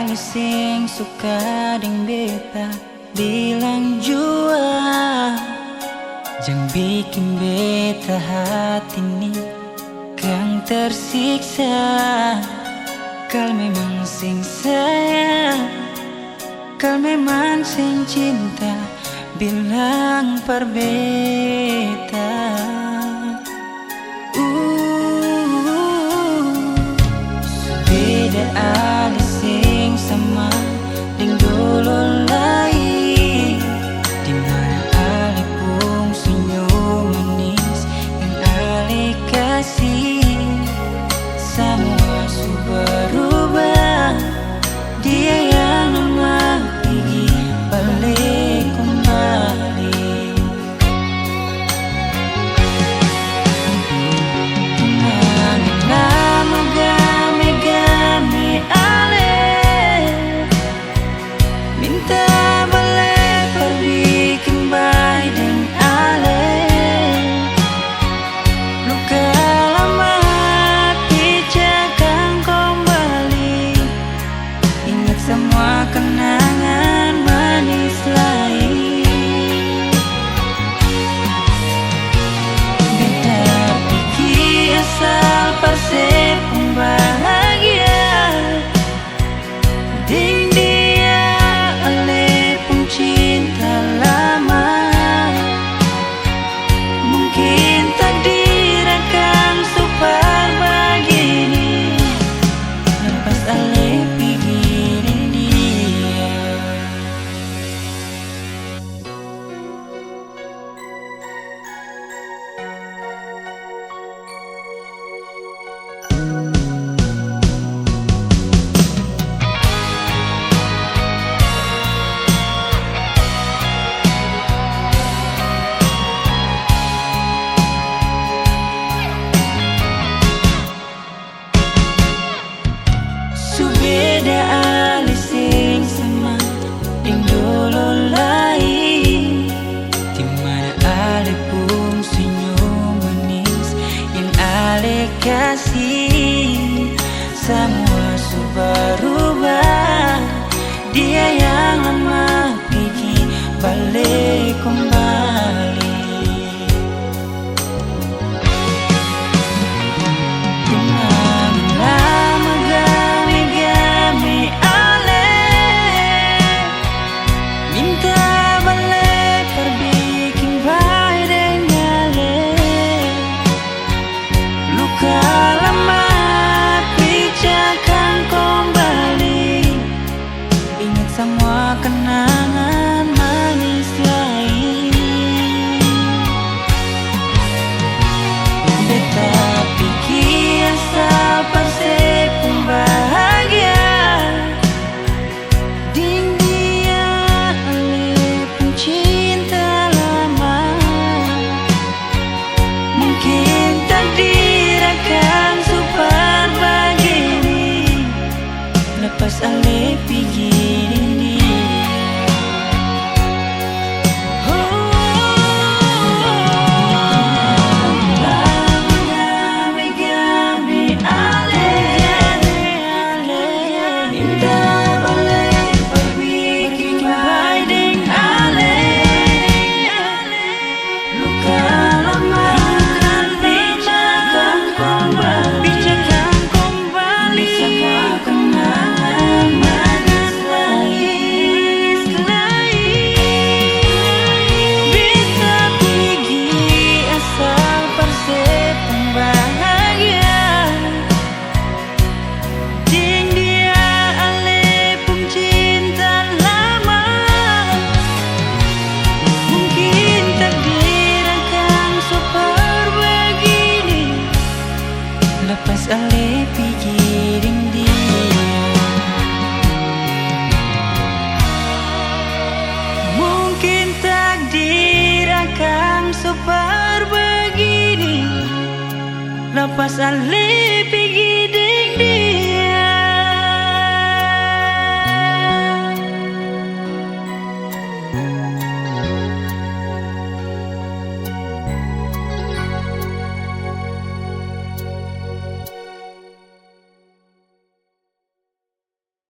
ali sing suka ding beta bilang jua, jangan bikin beta hati ini kang tersiksa. Kal memang sing sayang, kal memang sing cinta, bilang per beta. Beda ali sing sama ding dulu lain, dimana ali pun senyum manis yang ali kasih. Semua sudah berubah, dia yang nama gigi balik kembali. Semua kenangan manis lain, beta pikir asal pasir pun bahagia ding dia ale pun cinta lama. Mungkin takdir akan super begini, lepas ale beda ali sing sama ding dulu lain, dimana ali pun senyum manis yang ali kasih. Semua sudah berubah, dia yang lama pergi balik kembali. Semua kenangan manis lain, beta pikir asal pasir pun bahagia ding dia ale pun cinta lama. Mungkin takdir akan super begini, lepas ale pergi. Lepas ale pikirin dia, mungkin takdir akan super begini. Lepas ale pikirin